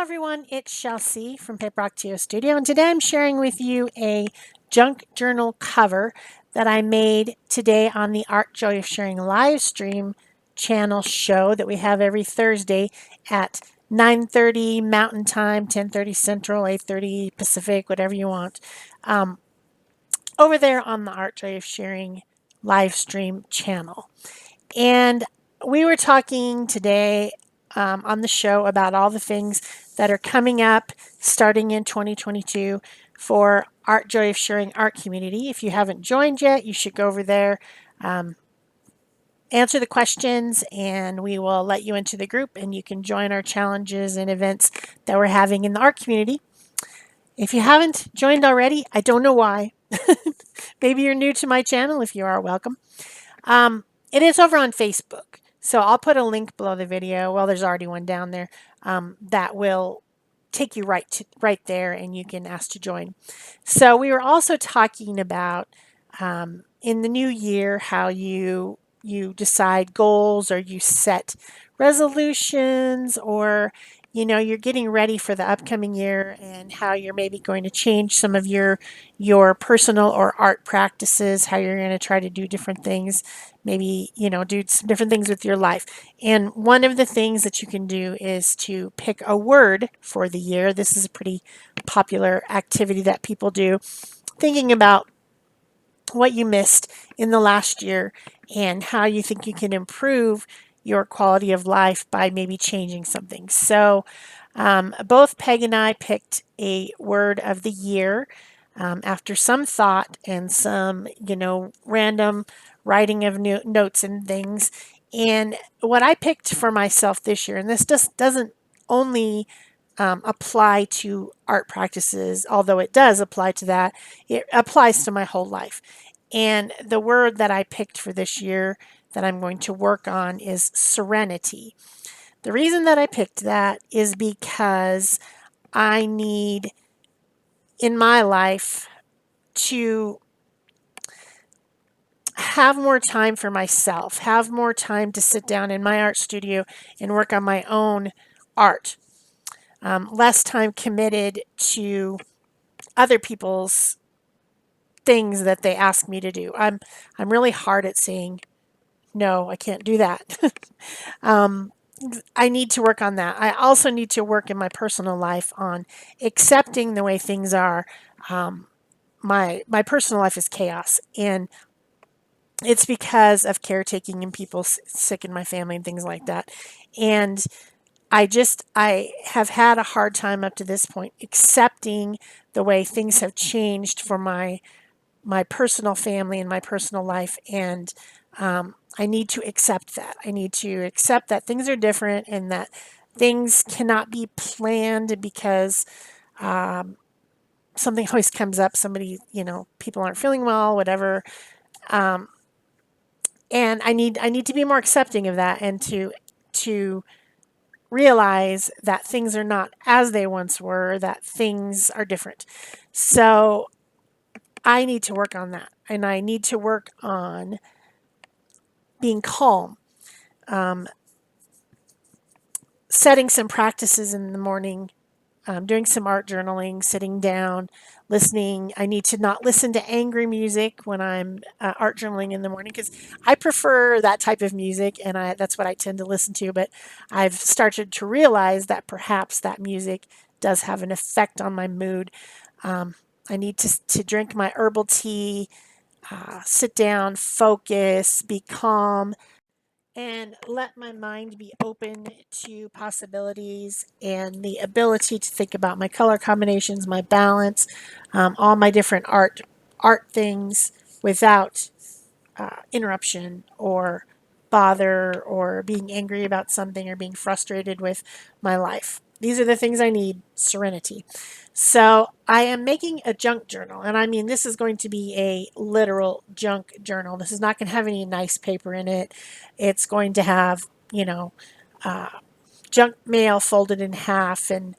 everyone, it's Shel C from PaperOcotilloStudio, and today I'm sharing with you a junk journal cover that I made today on the Art Joy of Sharing live stream channel show that we have every Thursday at 9:30 Mountain Time, 10:30 Central, 8:30 Pacific, whatever you want, over there on the Art Joy of Sharing live stream channel. And we were talking today on the show about all the things that are coming up starting in 2022 for Art Joy of Sharing Art Community. If you haven't joined yet, you should go over there, answer the questions, and we will let you into the group and you can join our challenges and events that we're having in the art community. If you haven't joined already, I don't know why. Maybe you're new to my channel. If you are, welcome. It is over on Facebook. So I'll put a link below the video. Well, there's already one down there that will take you right there, and you can ask to join. So we were also talking about in the new year how you decide goals, or you set resolutions, or you're getting ready for the upcoming year, and how you're maybe going to change some of your personal or art practices, how you're going to try to do different things, maybe do some different things with your life. And one of the things that you can do is to pick a word for the year. This is a pretty popular activity that people do, thinking about what you missed in the last year and how you think you can improve your quality of life by maybe changing something. So both Peg and I picked a word of the year after some thought and some, random writing of notes and things. And what I picked for myself this year, and this just doesn't only apply to art practices, although it does apply to that, it applies to my whole life. And the word that I picked for this year that I'm going to work on is serenity. The reason that I picked that is because I need in my life to have more time for myself, have more time to sit down in my art studio and work on my own art. Less time committed to other people's things that they ask me to do. I'm really hard at saying no, I can't do that. I need to work on that. I also need to work in my personal life on accepting the way things are. My personal life is chaos, and it's because of caretaking and people sick in my family and things like that. And I have had a hard time up to this point accepting the way things have changed for my personal family and my personal life. And I need to accept that. I need to accept that things are different and that things cannot be planned because something always comes up. Somebody, people aren't feeling well, whatever. And I need to be more accepting of that, and to realize that things are not as they once were, that things are different. So I need to work on that, and I need to work on being calm, setting some practices in the morning, doing some art journaling, sitting down, listening. I need to not listen to angry music when I'm art journaling in the morning, because I prefer that type of music, and that's what I tend to listen to. But I've started to realize that perhaps that music does have an effect on my mood. I need to drink my herbal tea, sit down, focus, be calm, and let my mind be open to possibilities and the ability to think about my color combinations, my balance, all my different art things without interruption or bother or being angry about something or being frustrated with my life. These are the things I need: serenity. So I am making a junk journal, and I mean, this is going to be a literal junk journal. This is not going to have any nice paper in it. It's going to have, junk mail folded in half, and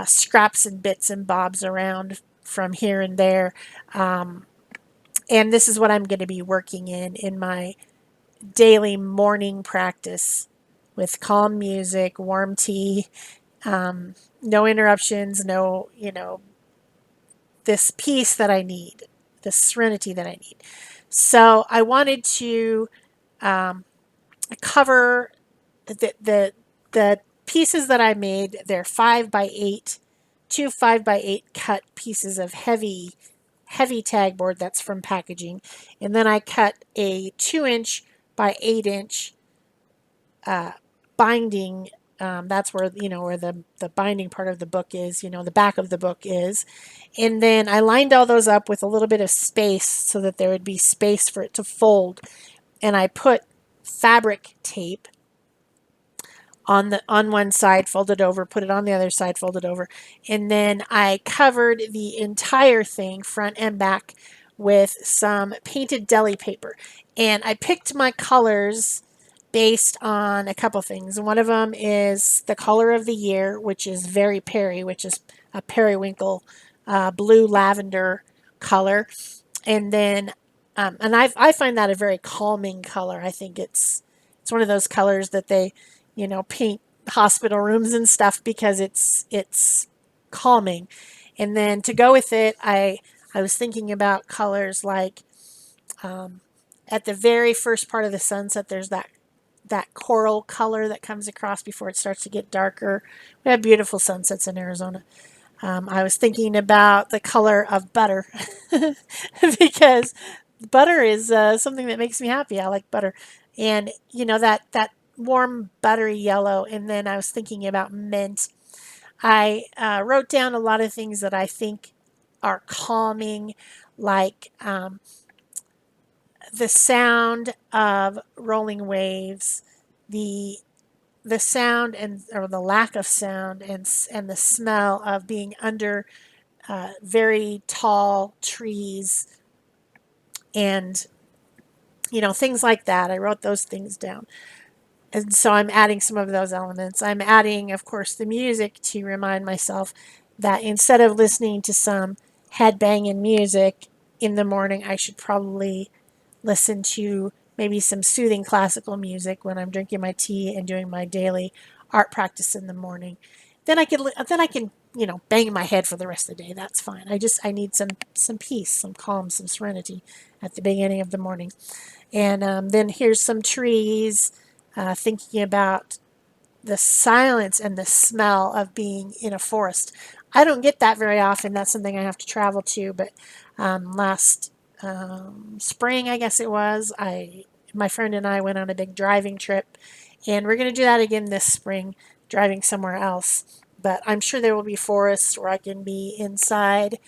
scraps and bits and bobs around from here and there. And this is what I'm going to be working in my daily morning practice, with calm music, warm tea, No interruptions, no, this peace that I need, this serenity that I need. So I wanted to cover the pieces that I made. They're 5 by 8, two 5 by 8 cut pieces of heavy tag board that's from packaging, and then I cut a 2 inch by 8 inch binding. That's where where the binding part of the book is. The back of the book is, and then I lined all those up with a little bit of space so that there would be space for it to fold. And I put fabric tape on one side, folded over, put it on the other side, folded over, and then I covered the entire thing, front and back, with some painted deli paper. And I picked my colors based on a couple things. One of them is the color of the year, which is very Perry, which is a periwinkle blue lavender color. And then and I find that a very calming color. I think it's one of those colors that they paint hospital rooms and stuff because it's calming. And then to go with it, I was thinking about colors like at the very first part of the sunset, there's that coral color that comes across before it starts to get darker. We have beautiful sunsets in Arizona. I was thinking about the color of butter because butter is something that makes me happy. I like butter, and that warm buttery yellow. And then I was thinking about mint. I wrote down a lot of things that I think are calming, like the sound of rolling waves, the the sound and or the lack of sound, and the smell of being under very tall trees, and things like that. I wrote those things down. And so I'm adding some of those elements. I'm adding, of course, the music to remind myself that instead of listening to some head banging music in the morning, I should probably listen to maybe some soothing classical music when I'm drinking my tea and doing my daily art practice in the morning. Then I can bang my head for the rest of the day. That's fine. I need some peace, some calm, some serenity at the beginning of the morning. And then here's some trees, thinking about the silence and the smell of being in a forest. I don't get that very often. That's something I have to travel to. But last spring, I guess it was, my friend and I went on a big driving trip, and we're going to do that again this spring, driving somewhere else. But I'm sure there will be forests where I can be inside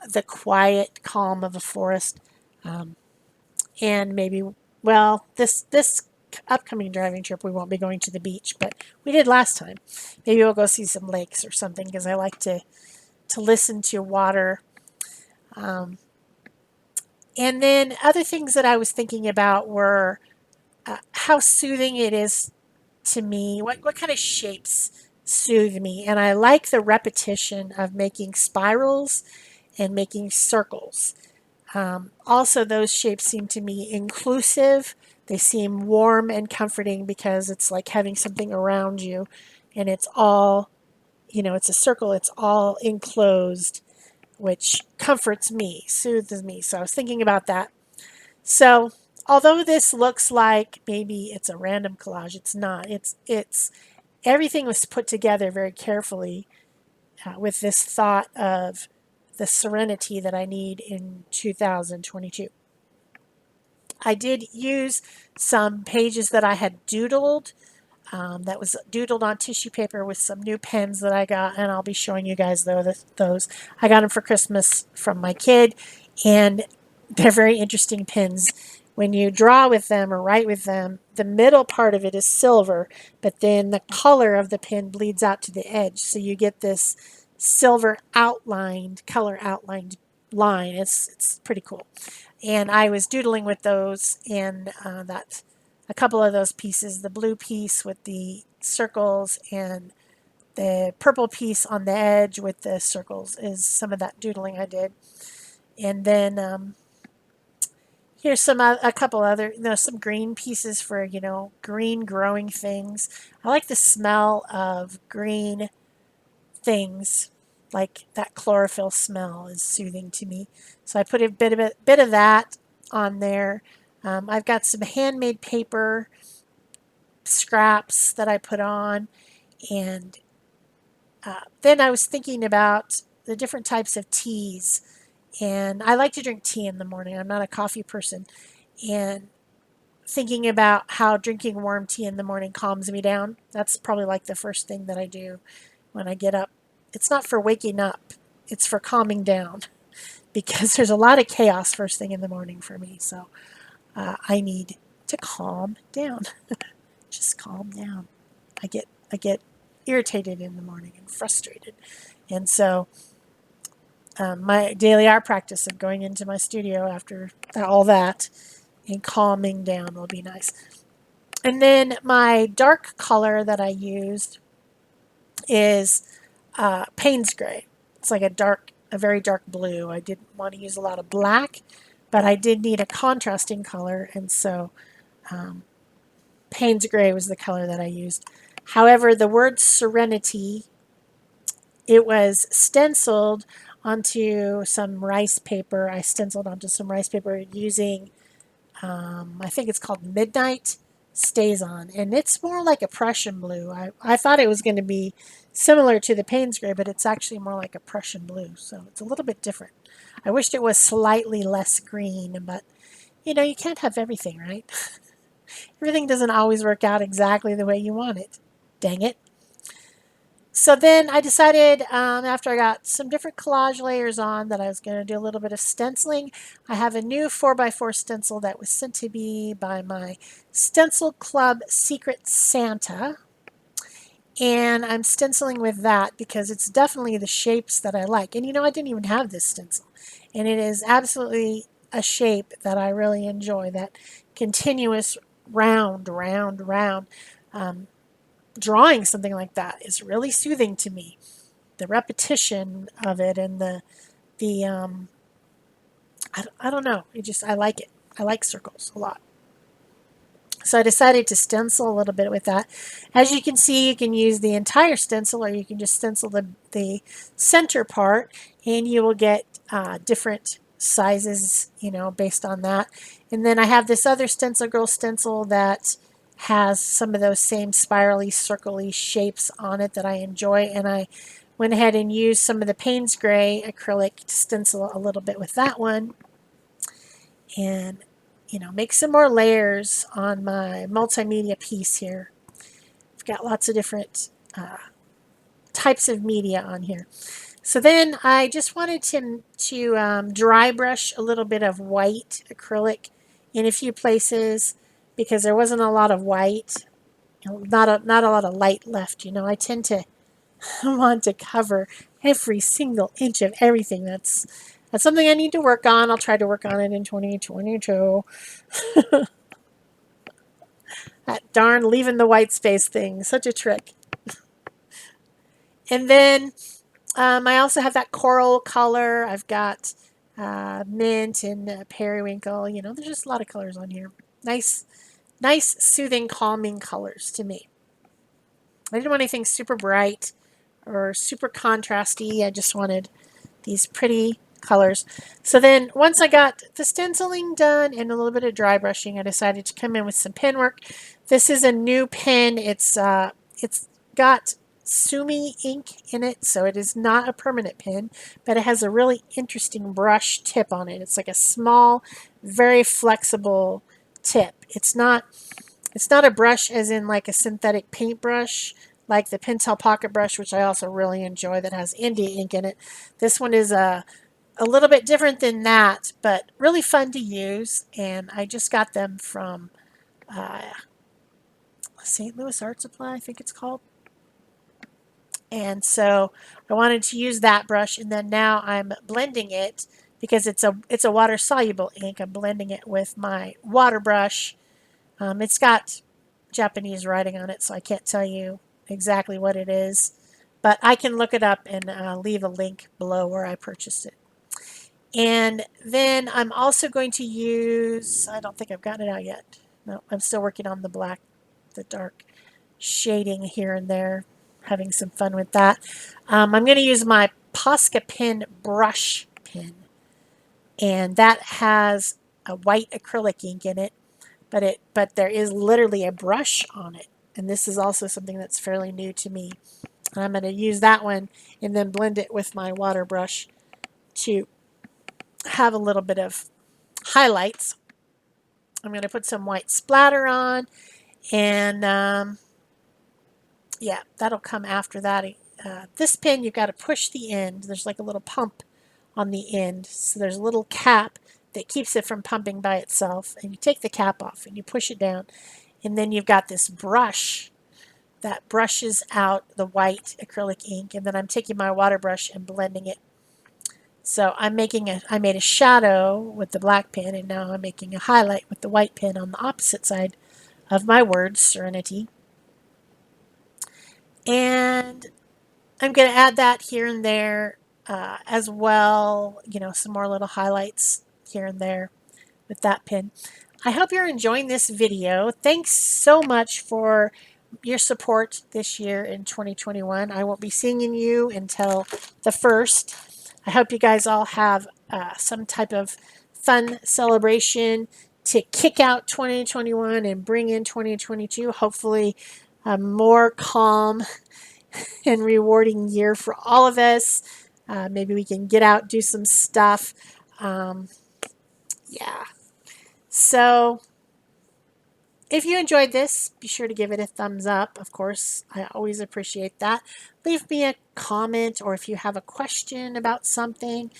the quiet calm of a forest, and maybe, well, this upcoming driving trip we won't be going to the beach, but we did last time. Maybe we'll go see some lakes or something because I like to listen to water. And then other things that I was thinking about were how soothing it is to me. What kind of shapes soothe me? And I like the repetition of making spirals and making circles. Also, those shapes seem to me inclusive. They seem warm and comforting because it's like having something around you, and it's all, it's a circle, it's all enclosed, which comforts me, soothes me. So I was thinking about that. So, although this looks like maybe it's a random collage, it's not. It's everything was put together very carefully with this thought of the serenity that I need in 2022. I did use some pages that I had doodled, that was doodled on tissue paper with some new pens that I got, and I'll be showing you guys those. I got them for Christmas from my kid, and they're very interesting pens. When you draw with them or write with them, the middle part of it is silver, but then the color of the pen bleeds out to the edge, so you get this silver outlined, color outlined line. It's pretty cool. And I was doodling with those, and that a couple of those pieces, the blue piece with the circles and the purple piece on the edge with the circles, is some of that doodling I did. And then here's a couple other, some green pieces for green growing things. I like the smell of green things, like that chlorophyll smell is soothing to me. So I put a bit of that on there. I've got some handmade paper scraps that I put on, and then I was thinking about the different types of teas, and I like to drink tea in the morning. I'm not a coffee person, and thinking about how drinking warm tea in the morning calms me down. That's probably like the first thing that I do when I get up. It's not for waking up, it's for calming down because there's a lot of chaos first thing in the morning for me. So I need to calm down. Just calm down. I get irritated in the morning and frustrated. And so my daily art practice of going into my studio after all that and calming down will be nice. And then my dark color that I used is Payne's Gray. It's like a very dark blue. I didn't want to use a lot of black, but I did need a contrasting color, and so Payne's Gray was the color that I used. However, the word serenity, it was stenciled onto some rice paper. I stenciled onto some rice paper using, I think it's called Midnight Stays On, and it's more like a Prussian blue. I thought it was going to be similar to the Payne's Gray, but it's actually more like a Prussian blue, so it's a little bit different. I wished it was slightly less green, but you can't have everything, right? Everything doesn't always work out exactly the way you want it. Dang it. So then I decided, after I got some different collage layers on, that I was going to do a little bit of stenciling. I have a new 4x4 stencil that was sent to me by my Stencil Club Secret Santa. And I'm stenciling with that because it's definitely the shapes that I like. And I didn't even have this stencil. And it is absolutely a shape that I really enjoy, that continuous round, round, round. Drawing something like that is really soothing to me. The repetition of it and the I don't know. I like it. I like circles a lot. So I decided to stencil a little bit with that. As you can see, you can use the entire stencil, or you can just stencil the center part, and you will get different sizes, based on that. And then I have this other Stencil Girl stencil that has some of those same spirally, circly shapes on it that I enjoy, and I went ahead and used some of the Payne's Gray acrylic to stencil a little bit with that one, and make some more layers on my multimedia piece here. I've got lots of different types of media on here. So then I just wanted to dry brush a little bit of white acrylic in a few places because there wasn't a lot of white, not a lot of light left. I tend to want to cover every single inch of everything. That's something I need to work on. I'll try to work on it in 2022. That darn leaving the white space thing, such a trick. And then I also have that coral color. I've got mint and periwinkle. There's just a lot of colors on here. Nice, soothing, calming colors to me. I didn't want anything super bright or super contrasty. I just wanted these pretty colors. So then once I got the stenciling done and a little bit of dry brushing, I decided to come in with some pen work. This is a new pen. It's got Sumi ink in it, so it is not a permanent pen, but it has a really interesting brush tip on it. It's like a small, very flexible tip. It's not a brush as in like a synthetic paintbrush like the Pentel Pocket Brush, which I also really enjoy, that has India ink in it. This one is a little bit different than that, but really fun to use, and I just got them from St. Louis Art Supply, I think it's called. And so I wanted to use that brush, and then now I'm blending it because it's a water soluble ink. I'm blending it with my water brush. It's got Japanese writing on it, so I can't tell you exactly what it is, but I can look it up and leave a link below where I purchased it. And then I'm also going to use, I don't think I've gotten it out yet. No, I'm still working on the black, the dark shading here and there. having some fun with that. I'm going to use my Posca pen brush pen, and that has a white acrylic ink in it, but there is literally a brush on it, and this is also something that's fairly new to me. And I'm going to use that one and then blend it with my water brush to have a little bit of highlights. I'm going to put some white splatter on, and yeah, that'll come after that. This pen, you've got to push the end. There's like a little pump on the end, so there's a little cap that keeps it from pumping by itself, and you take the cap off and you push it down, and then you've got this brush that brushes out the white acrylic ink, and then I'm taking my water brush and blending it. So I made a shadow with the black pen, and now I'm making a highlight with the white pen on the opposite side of my word, serenity. And I'm going to add that here and there as well, some more little highlights here and there with that pen. I hope you're enjoying this video. Thanks so much for your support this year in 2021. I won't be seeing you until the 1st. I hope you guys all have some type of fun celebration to kick out 2021 and bring in 2022. Hopefully, a more calm and rewarding year for all of us. Maybe we can get out, do some stuff. Yeah. So if you enjoyed this, be sure to give it a thumbs up. Of course, I always appreciate that. Leave me a comment, or if you have a question about something.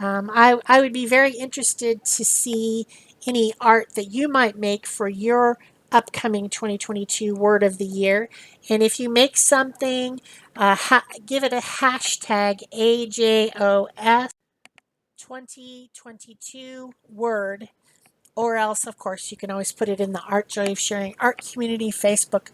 I would be very interested to see any art that you might make for your upcoming 2022 word of the year. And if you make something, give it a hashtag AJOS 2022 word. Or else, of course, you can always put it in the Art Joy of Sharing Art Community Facebook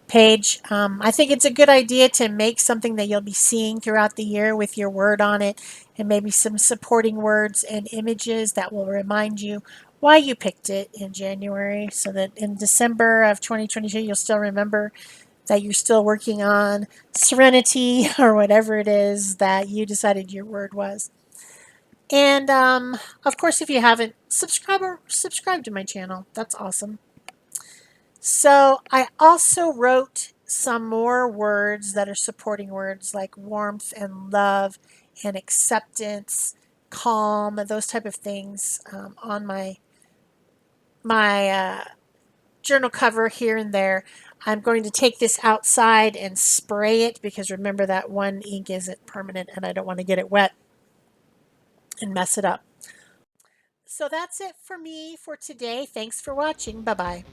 page. I think it's a good idea to make something that you'll be seeing throughout the year with your word on it, and maybe some supporting words and images that will remind you why you picked it in January, so that in December of 2022 you'll still remember that you're still working on serenity or whatever it is that you decided your word was. And of course, if you haven't, subscribe to my channel. That's awesome. So I also wrote some more words that are supporting words like warmth and love and acceptance, calm, those type of things on my journal cover here and there. I'm going to take this outside and spray it, because remember that one ink isn't permanent and I don't want to get it wet and mess it up. So that's it for me for today. Thanks for watching. Bye-bye.